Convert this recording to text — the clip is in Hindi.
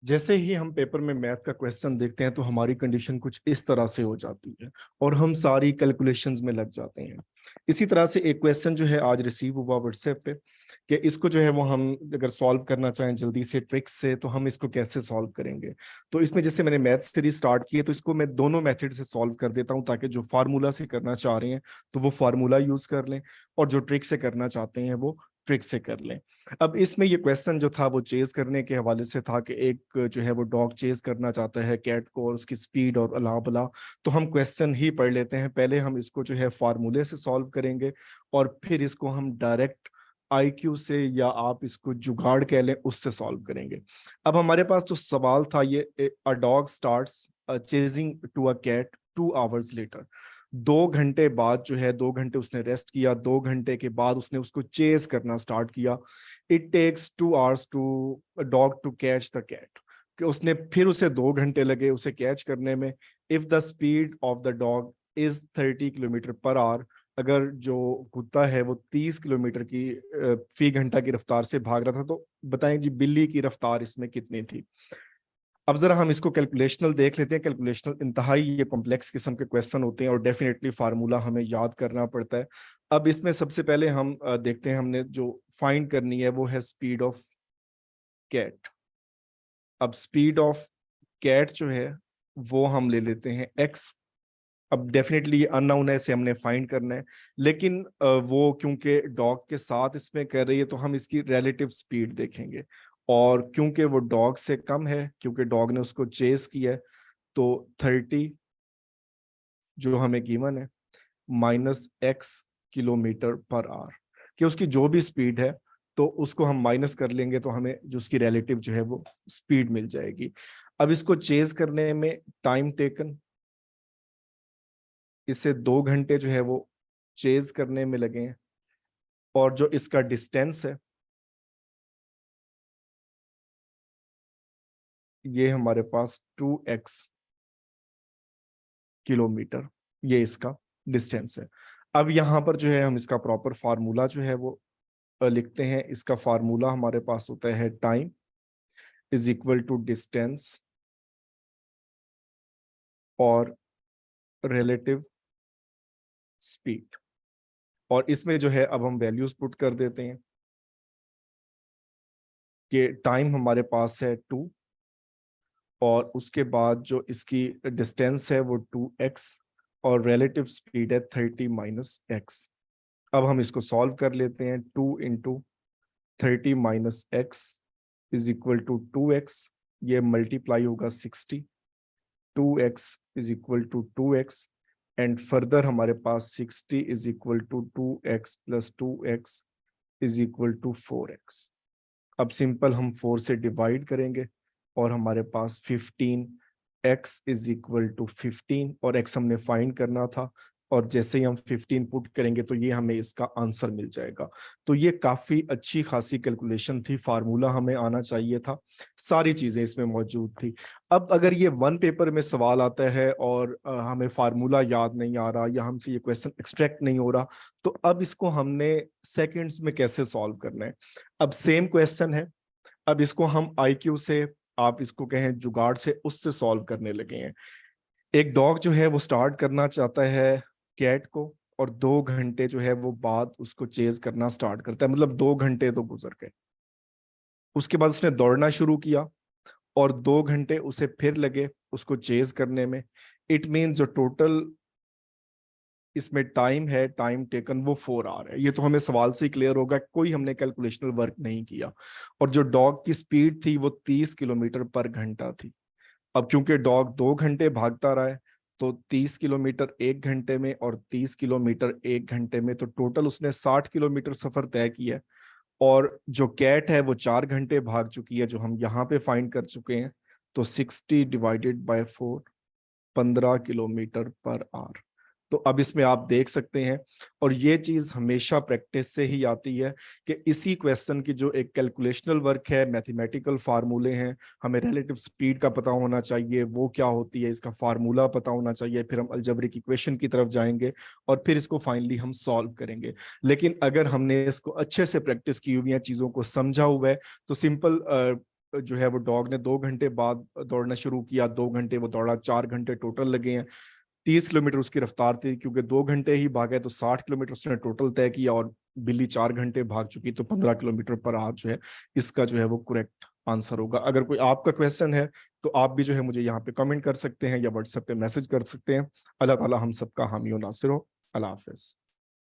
जैसे ही हम पेपर में मैथ का क्वेश्चन देखते हैं तो हमारी कंडीशन कुछ इस तरह से हो जाती है और हम सारी कैलकुलेशंस में लग जाते हैं। इसी तरह से एक क्वेश्चन जो है आज रिसीव हुआ व्हाट्सएप पे कि इसको जो है वो हम अगर सॉल्व करना चाहें जल्दी से ट्रिक्स से तो हम इसको कैसे सॉल्व करेंगे। तो इसमें जैसे मैंने मैथ सीरीज स्टार्ट की है तो इसको मैं दोनों मेथड से सॉल्व कर देता हूँ ताकि जो फार्मूला से करना चाह रहे हैं तो वो फार्मूला यूज कर लें और जो ट्रिक से करना चाहते हैं वो ट्रिक से कर लें। अब इसमें ये क्वेश्चन जो था वो चेज करने के हवाले से था कि एक जो है वो डॉग चेज करना चाहता है कैट को और उसकी स्पीड और अला बला। तो हम क्वेश्चन ही पढ़ लेते हैं, पहले हम इसको जो है फार्मूले से सॉल्व करेंगे और फिर इसको हम डायरेक्ट आईक्यू से या आप इसको जुगाड़ कह लें उससे सॉल्व करेंगे। अब हमारे पास जो सवाल था ये a dog starts chasing to a cat 2 hours later. 2 घंटे बाद जो है 2 घंटे उसने रेस्ट किया, 2 घंटे के बाद उसने उसको चेस करना स्टार्ट किया। It takes 2 hours to dog to catch the cat. कि उसने फिर उसे 2 घंटे लगे उसे कैच करने में। If the speed of the dog is 30 kilometre per hour, अगर जो कुत्ता है वो 30 किलोमीटर की फी घंटा की रफ्तार से भाग रहा था तो बताएं जी बिल्ली की रफ्तार इसमें कितनी थी। अब जरा हम इसको कैलकुलेशनल देख लेते हैं। कैलकुलेशनल इंतहाई ये कॉम्प्लेक्स किस्म के क्वेश्चन होते हैं और डेफिनेटली फार्मूला हमें याद करना पड़ता है। अब इसमें सबसे पहले हम देखते हैं हमने जो फाइंड करनी है वो है स्पीड ऑफ कैट। अब स्पीड ऑफ कैट जो है वो हम ले लेते हैं एक्स। अब डेफिनेटली ये अननोन है, इसे हमने फाइंड करना है, लेकिन वो क्योंकि डॉग के साथ इसमें कर रही है तो हम इसकी रिलेटिव स्पीड देखेंगे। और क्योंकि वो डॉग से कम है, क्योंकि डॉग ने उसको चेस किया है, तो 30 जो हमें गिवन है -x किलोमीटर पर आवर, कि उसकी जो भी स्पीड है तो उसको हम माइनस कर लेंगे तो हमें जो उसकी रिलेटिव जो है वो स्पीड मिल जाएगी। अब इसको चेज करने में टाइम टेकन, इससे 2 घंटे जो है वो चेज करने में लगे हैं। और जो इसका डिस्टेंस है ये हमारे पास 2x किलोमीटर, ये इसका डिस्टेंस है। अब यहाँ पर जो है हम इसका प्रॉपर फार्मूला जो है वो लिखते हैं। इसका फार्मूला हमारे पास होता है time is equal to distance और रिलेटिव स्पीड। और इसमें जो है अब हम वैल्यूज पुट कर देते हैं कि टाइम हमारे पास है 2 और उसके बाद जो इसकी डिस्टेंस है वो 2x और रिलेटिव स्पीड है 30 - x। अब हम इसको सॉल्व कर लेते हैं। 2 × 30 - x is equal to 2x, ये मल्टीप्लाई होगा 60। 2x is equal to 2x and further हमारे पास 60 is equal to 2x plus 2x is equal to 4x। अब सिंपल हम 4 से डिवाइड करेंगे और हमारे पास 15x इज इक्वल टू 15 और x हमने फाइंड करना था और जैसे ही हम 15 पुट करेंगे तो ये हमें इसका आंसर मिल जाएगा। तो ये काफी अच्छी खासी कैलकुलेशन थी, फार्मूला हमें आना चाहिए था, सारी चीजें इसमें मौजूद थी। अब अगर ये वन पेपर में सवाल आता है और हमें फार्मूला याद नहीं आ रहा या हमसे ये क्वेश्चन एक्सट्रैक्ट नहीं हो रहा तो अब इसको हमने सेकंड्स में कैसे सॉल्व करना है। अब सेम क्वेश्चन है, अब इसको हम आईक्यू से, आप इसको कहें जुगाड़ से, उससे सॉल्व करने लगे हैं। एक डॉग जो है वो स्टार्ट करना चाहता है कैट को और 2 घंटे जो है वो बाद उसको चेज करना स्टार्ट करता है, मतलब 2 घंटे तो गुजर गए। उसके बाद उसने दौड़ना शुरू किया और 2 घंटे उसे फिर लगे उसको चेज करने में। इट मीन जो टोटल इसमें टाइम है, टाइम टेकन, वो 4 आवर है। ये तो हमें सवाल से ही क्लियर होगा, कोई हमने कैलकुलेशनल वर्क नहीं किया। और जो डॉग की स्पीड थी वो 30 किलोमीटर पर घंटा थी। अब क्योंकि डॉग 2 घंटे भागता रहा है तो 30 किलोमीटर 1 घंटे में और 30 किलोमीटर 1 घंटे में, तो टोटल उसने 60 किलोमीटर सफर तय किया है। और जो कैट है वो 4 घंटे भाग चुकी है जो हम यहाँ पे फाइंड कर चुके हैं। तो 60/4 15 किलोमीटर पर आवर। तो अब इसमें आप देख सकते हैं, और ये चीज हमेशा प्रैक्टिस से ही आती है कि इसी क्वेश्चन की जो एक कैलकुलेशनल वर्क है, मैथमेटिकल फार्मूले हैं, हमें रिलेटिव स्पीड का पता होना चाहिए वो क्या होती है, इसका फार्मूला पता होना चाहिए, फिर हम अलजेब्रिक इक्वेशन की तरफ जाएंगे और फिर इसको फाइनली हम सॉल्व करेंगे। लेकिन अगर हमने इसको अच्छे से प्रैक्टिस की हुई है, चीजों को समझा हुआ है, तो सिंपल जो है वो डॉग ने 2 घंटे बाद दौड़ना शुरू किया, 2 घंटे वो दौड़ा, 4 घंटे टोटल लगे हैं, 30 किलोमीटर उसकी रफ्तार थी, क्योंकि 2 घंटे ही भागा तो 60 किलोमीटर उसने टोटल तय किया, और बिल्ली 4 घंटे भाग चुकी, तो 15 किलोमीटर पर आवर जो है इसका जो है वो करेक्ट आंसर होगा। अगर कोई आपका क्वेश्चन है तो आप भी जो है मुझे यहाँ पे कमेंट कर सकते हैं या व्हाट्सएप पे मैसेज कर सकते हैं। अल्लाह ताला हम सबका हामी और नासिर हो। अल्लाह हाफिज।